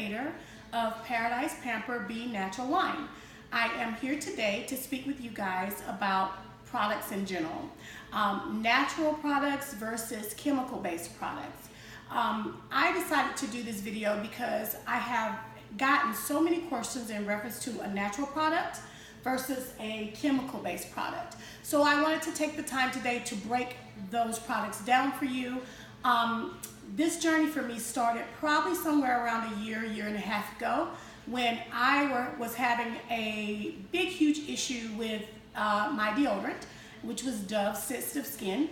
creator of Paradise Pamper Be Natural line. I am here today to speak with you guys about products in general. Natural products versus chemical-based products. I decided to do this video because I have gotten so many questions in reference to a natural product versus a chemical-based product. So I wanted to take the time today to break those products down for you. This journey for me started probably somewhere around a year and a half ago when I was having a big, huge issue with my deodorant, which was Dove Sensitive Skin.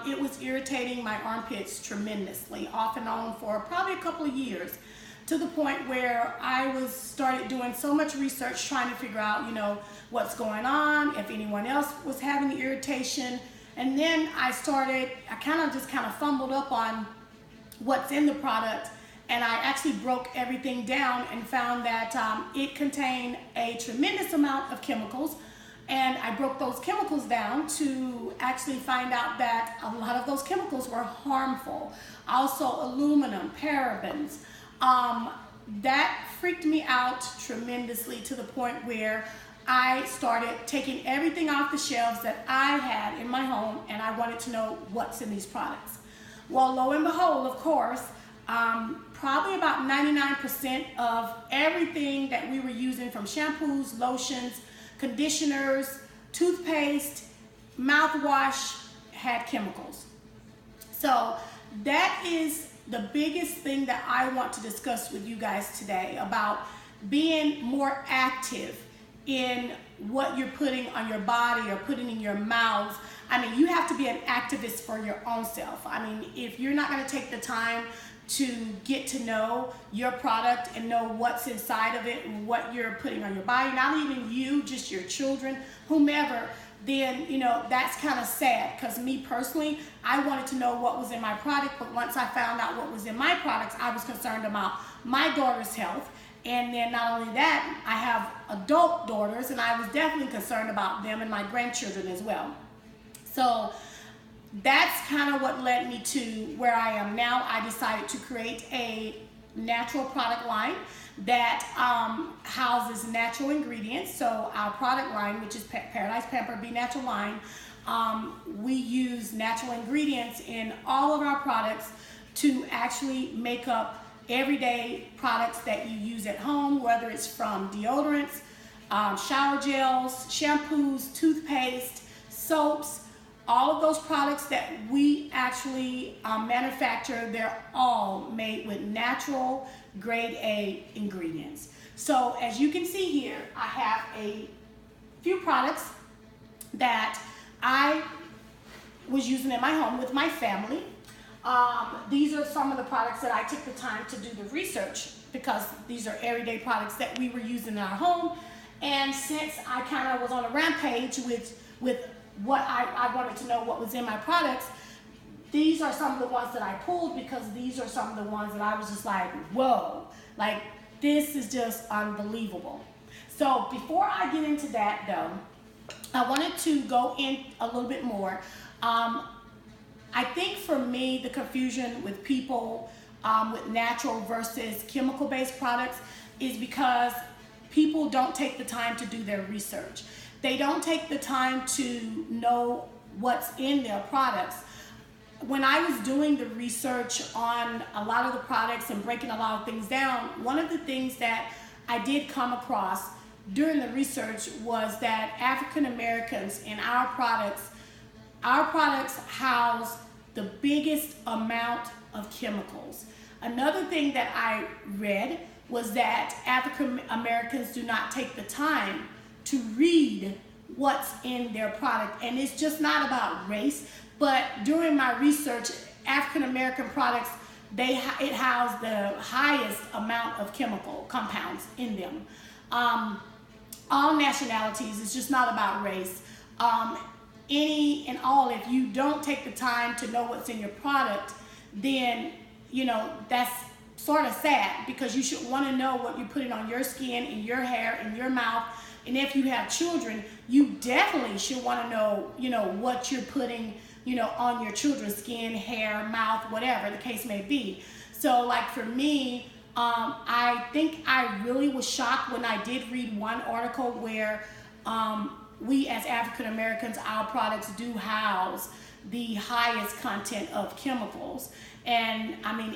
It was irritating my armpits tremendously, off and on for probably a couple of years, to the point where I started doing so much research trying to figure out, what's going on, if anyone else was having the irritation. And then I kind of fumbled up on what's in the product, and I actually broke everything down and found that it contained a tremendous amount of chemicals. And I broke those chemicals down to actually find out that a lot of those chemicals were harmful. Also aluminum, parabens. That freaked me out tremendously to the point where I started taking everything off the shelves that I had in my home, and I wanted to know what's in these products. Well, lo and behold, of course, probably about 99% of everything that we were using, from shampoos, lotions, conditioners, toothpaste, mouthwash, had chemicals. So that is the biggest thing that I want to discuss with you guys today, about being more active in what you're putting on your body or putting in your mouth. I mean, you have to be an activist for your own self. I mean, if you're not going to take the time to get to know your product and know what's inside of it and what you're putting on your body, not even you, just your children, whomever, then, that's kind of sad. Because me personally, I wanted to know what was in my product, but once I found out what was in my products, I was concerned about my daughter's health. And then not only that, I have adult daughters, and I was definitely concerned about them and my grandchildren as well. So that's kind of what led me to where I am now. I decided to create a natural product line that houses natural ingredients. So our product line, which is Paradise Pamper Be Natural line, we use natural ingredients in all of our products to actually make up everyday products that you use at home, whether it's from deodorants, shower gels, shampoos, toothpaste, soaps. All of those products that we actually manufacture, they're all made with natural grade A ingredients. So as you can see here, I have a few products that I was using in my home with my family. These are some of the products that I took the time to do the research, because these are everyday products that we were using in our home. And since I kind of was on a rampage with what I wanted to know what was in my products, these are some of the ones that I pulled, because these are some of the ones that I was just like, whoa, like this is just unbelievable. So before I get into that though, I wanted to go in a little bit more. I think for me, the confusion with people with natural versus chemical-based products is because people don't take the time to do their research. They don't take the time to know what's in their products. When I was doing the research on a lot of the products and breaking a lot of things down, one of the things that I did come across during the research was that African Americans in our products house the biggest amount of chemicals. Another thing that I read was that African Americans do not take the time to read what's in their product. And it's just not about race, but during my research, African American products, it housed the highest amount of chemical compounds in them. All nationalities, it's just not about race. Any and all, if you don't take the time to know what's in your product, then, that's sort of sad, because you should want to know what you're putting on your skin, in your hair, in your mouth. And if you have children, you definitely should want to know, what you're putting, on your children's skin, hair, mouth, whatever the case may be. So like for me, I think I really was shocked when I did read one article where we as African Americans, our products do house the highest content of chemicals. And I mean,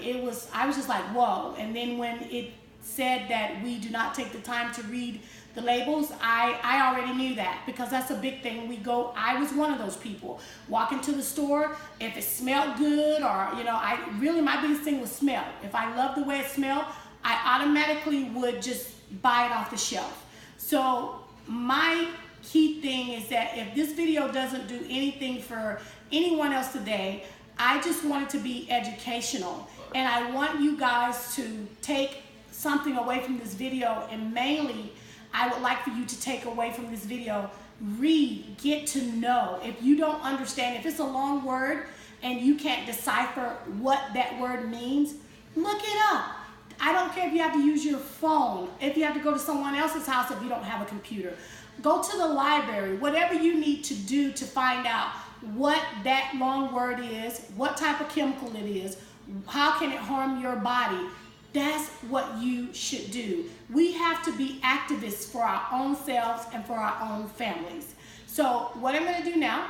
I was just like, whoa. And then when it said that we do not take the time to read the labels, I already knew that, because that's a big thing. I was one of those people. Walk into the store, if it smelled good, or, you know, my biggest thing was smell. If I loved the way it smelled, I automatically would just buy it off the shelf. So my key thing is that if this video doesn't do anything for anyone else today, I just want it to be educational. And I want you guys to take something away from this video, and mainly I would like for you to take away from this video, read, get to know. If you don't understand, if it's a long word and you can't decipher what that word means, look it up. I don't care if you have to use your phone, if you have to go to someone else's house if you don't have a computer. Go to the library, whatever you need to do to find out what that long word is, what type of chemical it is, how can it harm your body. That's what you should do. We have to be activists for our own selves and for our own families. So what I'm going to do now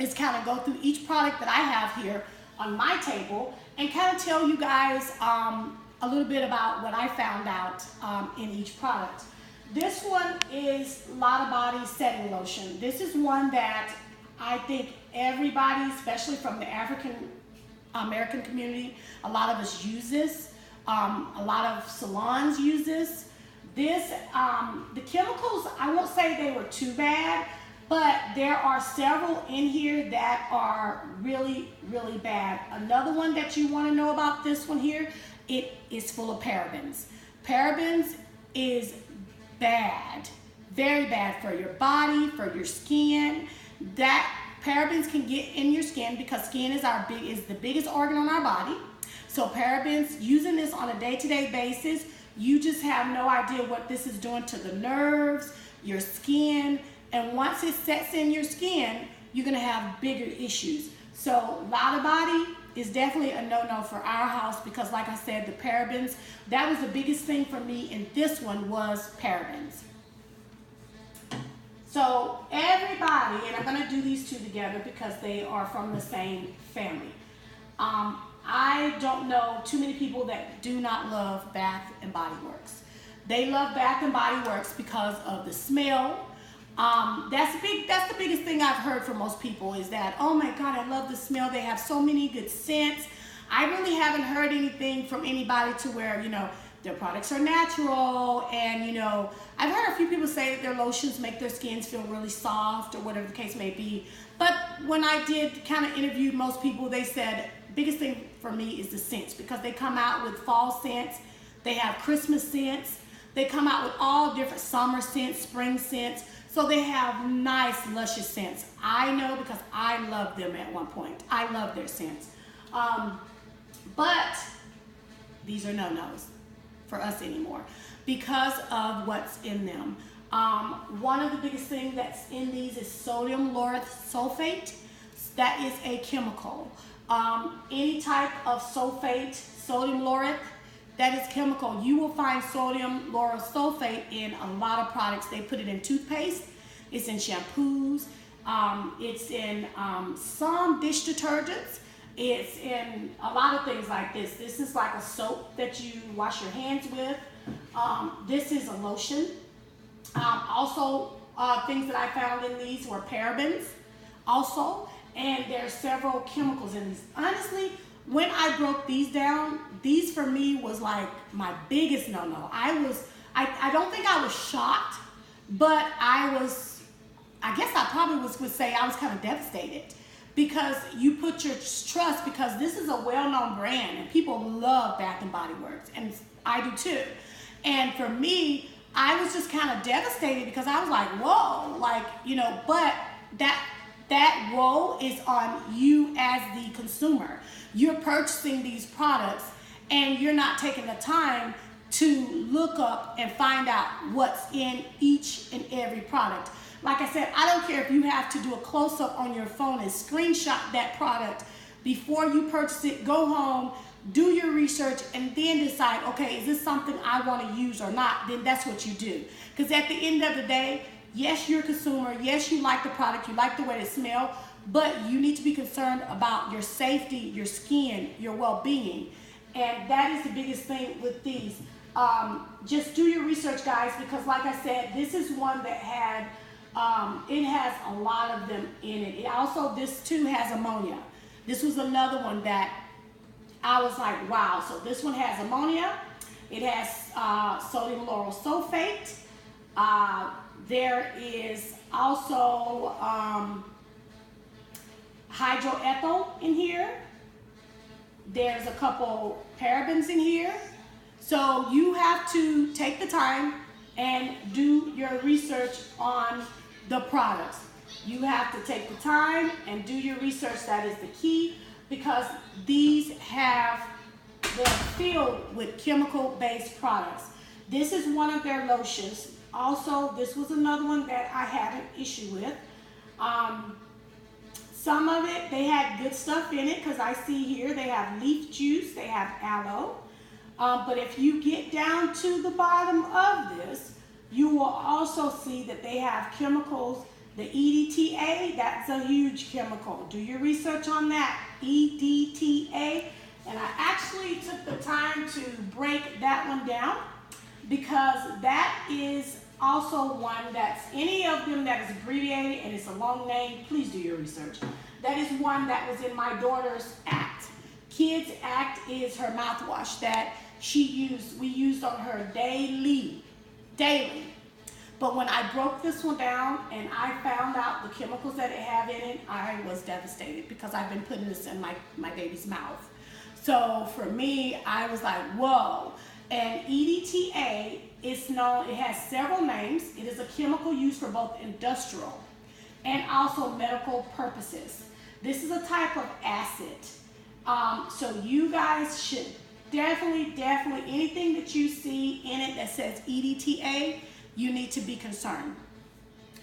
is kind of go through each product that I have here on my table and kind of tell you guys a little bit about what I found out in each product. This one is Lotta Body Setting Lotion. This is one that I think everybody, especially from the African American community, a lot of us use this. A lot of salons use this. The chemicals, I won't say they were too bad, but there are several in here that are really, really bad. Another one that you want to know about this one here, it is full of parabens. Parabens is bad, very bad for your body, for your skin. That parabens can get in your skin because skin is the biggest organ on our body. So parabens, using this on a day-to-day basis, you just have no idea what this is doing to the nerves, your skin, and once it sets in your skin, you're gonna have bigger issues. So Lotta Body is definitely a no-no for our house because, like I said, the parabens, that was the biggest thing for me in this one was parabens. So everybody, and I'm gonna do these two together because they are from the same family. I don't know too many people that do not love Bath and Body Works. They love Bath and Body Works because of the smell. That's the biggest thing I've heard from most people is that, oh my God, I love the smell. They have so many good scents. I really haven't heard anything from anybody to where, you know, their products are natural, and, you know, I've heard a few people say that their lotions make their skins feel really soft or whatever the case may be. But when I did kind of interview most people, they said biggest thing for me is the scents, because they come out with fall scents, they have Christmas scents, they come out with all different summer scents, spring scents, so they have nice luscious scents. I know because I loved them at one point. I love their scents. But these are no-nos for us anymore because of what's in them. One of the biggest things that's in these is sodium lauryl sulfate. That is a chemical. Any type of sulfate, sodium lauryl, that is chemical. You will find sodium lauryl sulfate in a lot of products. They put it in toothpaste, it's in shampoos, it's in some dish detergents, it's in a lot of things like this. This is like a soap that you wash your hands with. This is a lotion. Also, things that I found in these were parabens also. And there's several chemicals in these. Honestly, when I broke these down, these for me was like my biggest no-no. I don't think I was shocked, but I guess I probably would say I was kind of devastated, because you put your trust, because this is a well-known brand and people love Bath and Body Works, and I do too. And for me, I was just kind of devastated because I was like, whoa, like, you know, but that woe is on you as the consumer. You're purchasing these products and you're not taking the time to look up and find out what's in each and every product. Like I said, I don't care if you have to do a close-up on your phone and screenshot that product before you purchase it. Go home, do your research, and then decide, okay, is this something I want to use or not? Then that's what you do. Because at the end of the day, yes, you're a consumer. Yes, you like the product. You like the way it smells. But you need to be concerned about your safety, your skin, your well-being. And that is the biggest thing with these. Just do your research, guys, because like I said, this is one that had, it has a lot of them in it. It also, this too has ammonia. This was another one that I was like, wow. So this one has ammonia. It has sodium lauryl sulfate. There is also hydroethyl in here. There's a couple parabens in here. So you have to take the time and do your research on the products. You have to take the time and do your research. That is the key, because these they're filled with chemical-based products. This is one of their lotions. Also, this was another one that I had an issue with. Some of it, they had good stuff in it, because I see here they have leaf juice, they have aloe. But if you get down to the bottom of this, you will also see that they have chemicals. The EDTA, that's a huge chemical. Do your research on that, EDTA. And I actually took the time to break that one down, because that is also one that's, any of them that is abbreviated and it's a long name, please do your research. That is one that was in my daughter's Act. Kids Act is her mouthwash that we used on her daily. But when I broke this one down and I found out the chemicals that it have in it, I was devastated, because I've been putting this in my baby's mouth. So for me, I was like, whoa. And EDTA is known, it has several names. It is a chemical used for both industrial and also medical purposes. This is a type of acid. So you guys should definitely, anything that you see in it that says EDTA, you need to be concerned.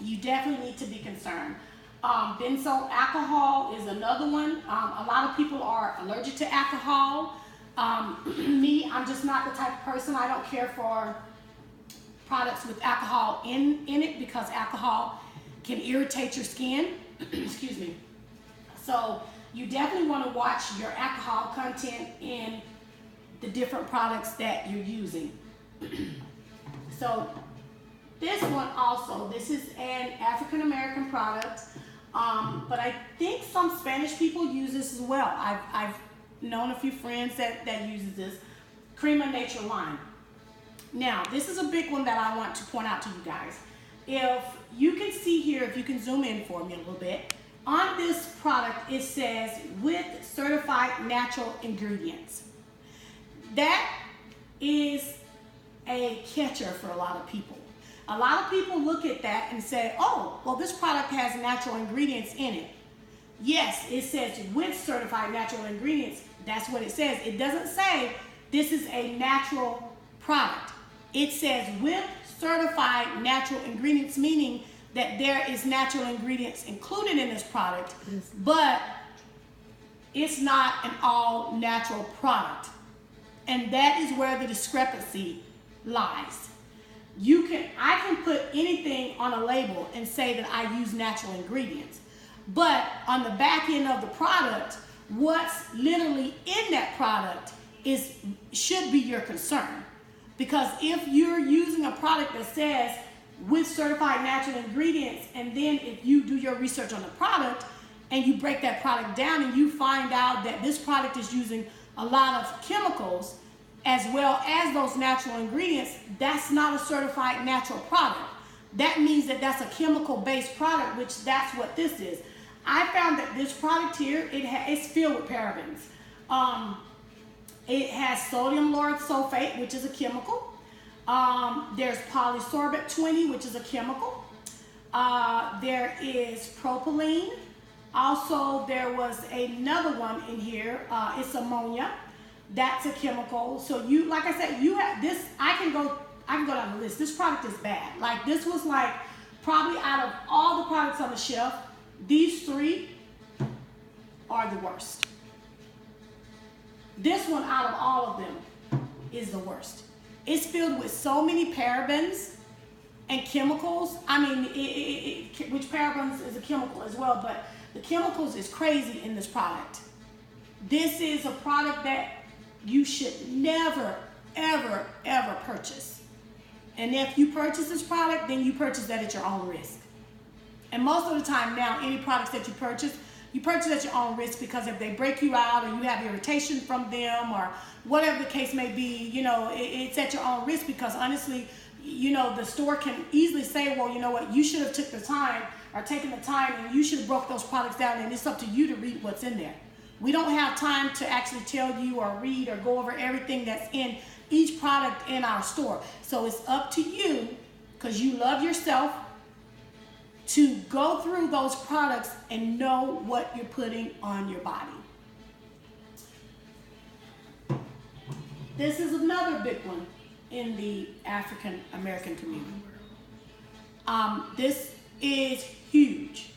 You definitely need to be concerned. Benzoyl alcohol is another one. A lot of people are allergic to alcohol. Me, I'm just not the type of person. I don't care for products with alcohol in it, because alcohol can irritate your skin. Excuse me. So you definitely want to watch your alcohol content in the different products that you're using. So this one also, this is an African American product, but I think some Spanish people use this as well. I've known a few friends that uses this. Crema Nature Lime. Now, this is a big one that I want to point out to you guys. If you can see here, if you can zoom in for me a little bit, on this product it says with certified natural ingredients. That is a catcher for a lot of people. A lot of people look at that and say, oh, well, this product has natural ingredients in it. Yes, it says with certified natural ingredients. That's what it says. It doesn't say this is a natural product. It says with certified natural ingredients, meaning that there is natural ingredients included in this product, but it's not an all natural product. And that is where the discrepancy lies. I can put anything on a label and say that I use natural ingredients, but on the back end of the product, what's literally in that product should be your concern. Because if you're using a product that says with certified natural ingredients, and then if you do your research on the product and you break that product down and you find out that this product is using a lot of chemicals as well as those natural ingredients, that's not a certified natural product. That means that that's a chemical-based product, which that's what this is. I found that this product here, it's filled with parabens. It has sodium lauryl sulfate, which is a chemical. There's polysorbate 20, which is a chemical. There is propylene. Also, there was another one in here. It's ammonia. That's a chemical. So you, like I said, you have this. I can go down the list. This product is bad. Like, this was like probably out of all the products on the shelf, these three are the worst. This one out of all of them is the worst. It's filled with so many parabens and chemicals. I mean, which parabens is a chemical as well, but the chemicals is crazy in this product. This is a product that you should never, ever, ever purchase. And if you purchase this product, then you purchase that at your own risk. And most of the time now, any products that you purchase at your own risk, because if they break you out or you have irritation from them or whatever the case may be, you know, it's at your own risk, because honestly, you know, the store can easily say, well, you know what, you should have took the time or taken the time and you should have broke those products down, and it's up to you to read what's in there. We don't have time to actually tell you or read or go over everything that's in each product in our store. So it's up to you, because you love yourself, to go through those products and know what you're putting on your body. This is another big one in the African American community. This is huge.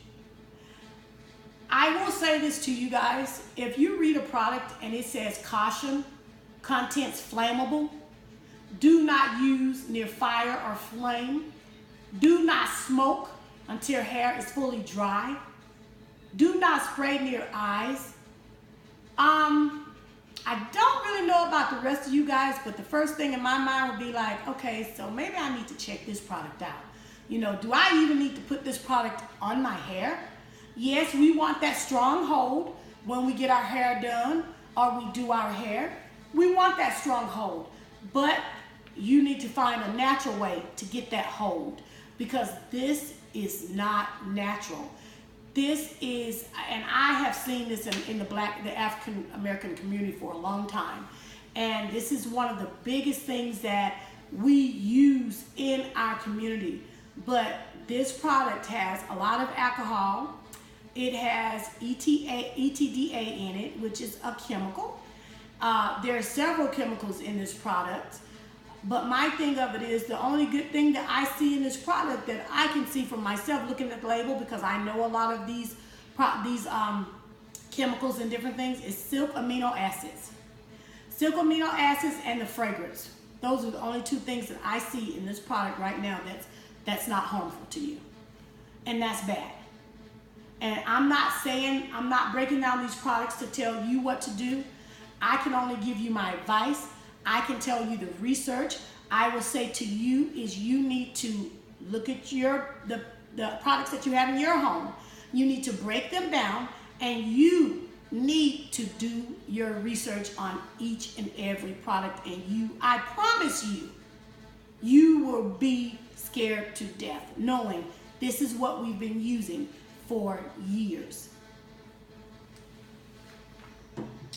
I will say this to you guys. If you read a product and it says caution, contents flammable, do not use near fire or flame, do not smoke until hair is fully dry, do not spray near eyes. I don't really know about the rest of you guys, but the first thing in my mind would be like, okay, so maybe I need to check this product out. You know, do I even need to put this product on my hair? Yes, we want that strong hold when we get our hair done or we do our hair. We want that strong hold, but you need to find a natural way to get that hold, because this is not natural. This is, and I have seen this in the African American community for a long time. And this is one of the biggest things that we use in our community. But this product has a lot of alcohol. It has ETDA in it, which is a chemical. There are several chemicals in this product. But my thing of it is, the only good thing that I see in this product, that I can see for myself looking at the label, because I know a lot of these chemicals and different things, is silk amino acids. Silk amino acids and the fragrance. Those are the only two things that I see in this product right now that's not harmful to you. And that's bad. And I'm not breaking down these products to tell you what to do. I can only give you my advice. I can tell you the research. I will say to you is, you need to look at the products that you have in your home. You need to break them down, and you need to do your research on each and every product. And I promise you will be scared to death knowing this is what we've been using for years.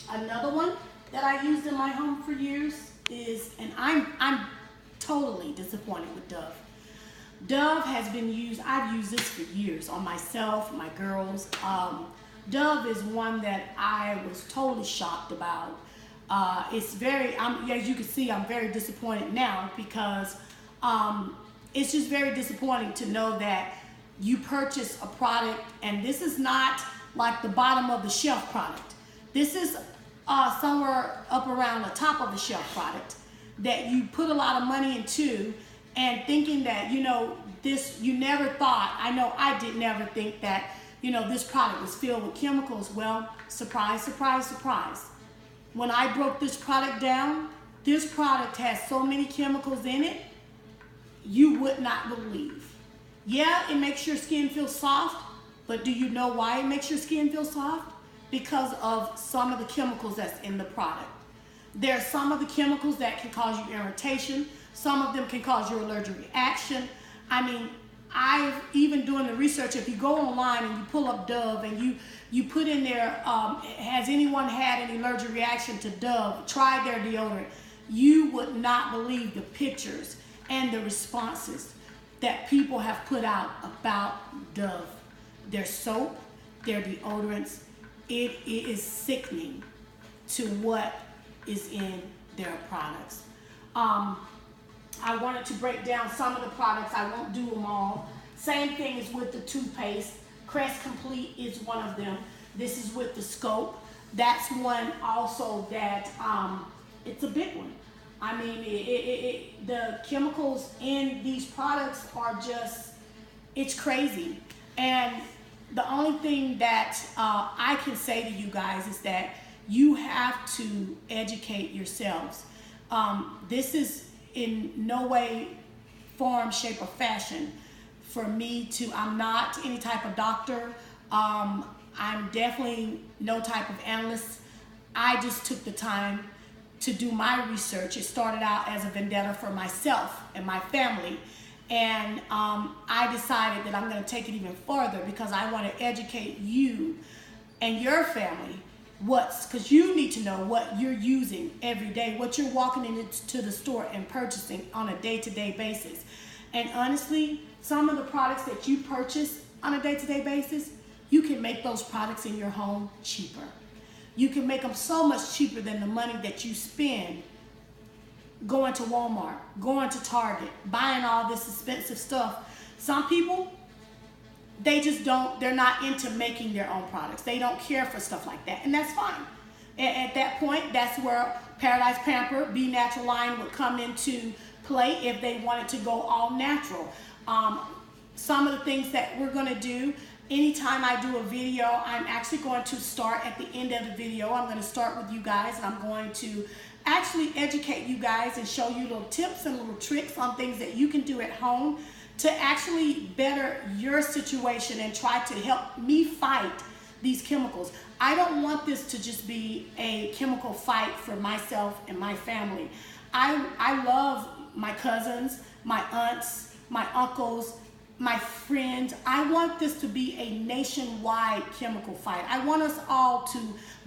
Another one that I used in my home for years is, and I'm totally disappointed with Dove. Dove has been used, I've used this for years on myself, my girls. Dove is one that I was totally shocked about. As you can see, I'm very disappointed now, because it's just very disappointing to know that you purchase a product, and this is not like the bottom of the shelf product. This is somewhere up around the top of the shelf product that you put a lot of money into, and thinking that, you know, this, you never thought, I know I did never think that, you know, this product was filled with chemicals. Well, surprise, surprise, surprise. When I broke this product down, this product has so many chemicals in it, you would not believe. Yeah, it makes your skin feel soft, but do you know why it makes your skin feel soft? Because of some of the chemicals that's in the product. There are some of the chemicals that can cause you irritation. Some of them can cause you allergic reaction. I mean, I've even doing the research, if you go online and you pull up Dove and you put in there, has anyone had any allergic reaction to Dove, tried their deodorant, you would not believe the pictures and the responses that people have put out about Dove. Their soap, their deodorants, it is sickening to what is in their products. I wanted to break down some of the products. I won't do them all. Same thing is with the toothpaste. Crest Complete is one of them. This is with the Scope. that's one also that it's a big one. I mean, the chemicals in these products are just, it's crazy. And the only thing that I can say to you guys is that you have to educate yourselves. This is in no way, form, shape, or fashion for me to, I'm not any type of doctor. I'm definitely no type of analyst. I just took the time to do my research. It started out as a vendetta for myself and my family. And I decided that I'm going to take it even further because I want to educate you and your family because you need to know what you're using every day, what you're walking into the store and purchasing on a day-to-day basis. And honestly, some of the products that you purchase on a day-to-day basis, you can make those products in your home cheaper. You can make them so much cheaper than the money that you spend going to Walmart, going to Target, buying all this expensive stuff. Some people, they're not into making their own products. They don't care for stuff like that, and that's fine. At that point, that's where Paradise Pamper Be Natural line would come into play if they wanted to go all natural. Some of the things that we're gonna do, anytime I do a video, I'm actually going to start at the end of the video. I'm going to start with you guys, and I'm going to actually educate you guys and show you little tips and little tricks on things that you can do at home to actually better your situation and try to help me fight these chemicals. I don't want this to just be a chemical fight for myself and my family. I love my cousins, my aunts, my uncles, my friends. I want this to be a nationwide chemical fight. I want us all to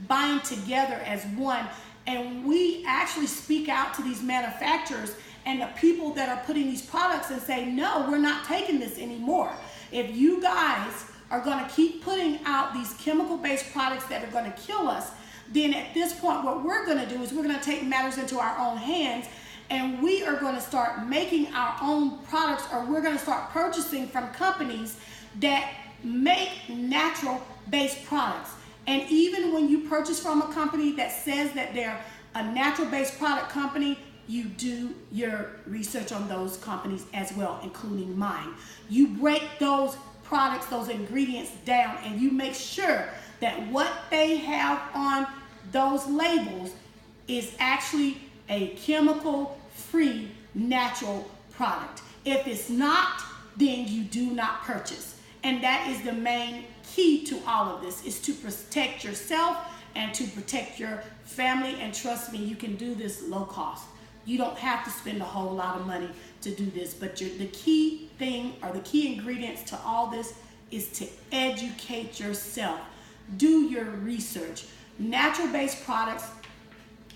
bind together as one, and we actually speak out to these manufacturers and the people that are putting these products and say, no, we're not taking this anymore. If you guys are going to keep putting out these chemical-based products that are going to kill us, then at this point what we're going to do is we're going to take matters into our own hands, and we are going to start making our own products, or we're going to start purchasing from companies that make natural-based products. And even when you purchase from a company that says that they're a natural-based product company, you do your research on those companies as well, including mine. You break those products, those ingredients down, and you make sure that what they have on those labels is actually a chemical-free natural product. If it's not, then you do not purchase. And that is the main key to all of this, is to protect yourself and to protect your family. And trust me, you can do this low cost. You don't have to spend a whole lot of money to do this, but the key thing, or the key ingredients to all this, is to educate yourself. Do your research. Natural-based products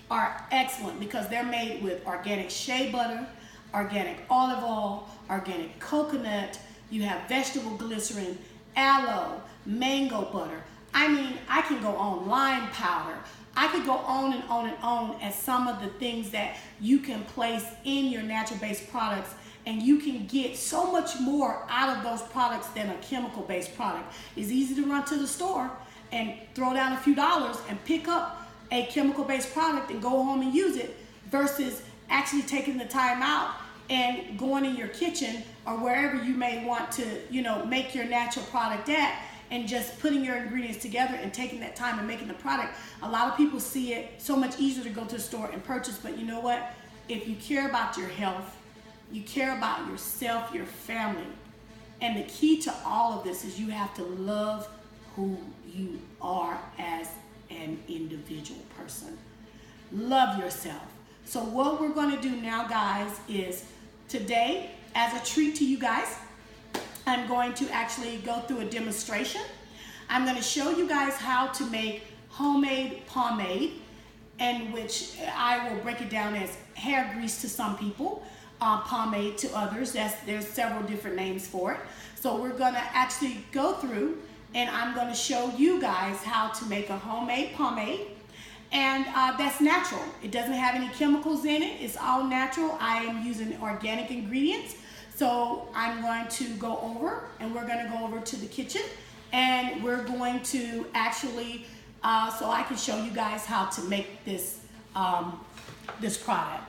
are excellent because they're made with organic shea butter, organic olive oil, organic coconut. You have vegetable glycerin, aloe, mango butter. I mean, I can go on, lime powder. I could go on and on and on as some of the things that you can place in your natural-based products, and you can get so much more out of those products than a chemical-based product. It's easy to run to the store and throw down a few dollars and pick up a chemical-based product and go home and use it, versus actually taking the time out and going in your kitchen or wherever you may want to, make your natural product at, and just putting your ingredients together and taking that time and making the product. A lot of people see it so much easier to go to the store and purchase, but you know what? If you care about your health, you care about yourself, your family, and the key to all of this is you have to love who you are as an individual person. Love yourself. So what we're going to do now, guys, is today, as a treat to you guys, I'm going to actually go through a demonstration. I'm going to show you guys how to make homemade pomade, and which I will break it down as hair grease to some people, pomade to others. There's several different names for it. So we're going to actually go through, and I'm going to show you guys how to make a homemade pomade. And that's natural. It doesn't have any chemicals in it. It's all natural. I am using organic ingredients. So I'm going to go over, and we're going to go over to the kitchen, and we're going to actually so I can show you guys how to make this, this product.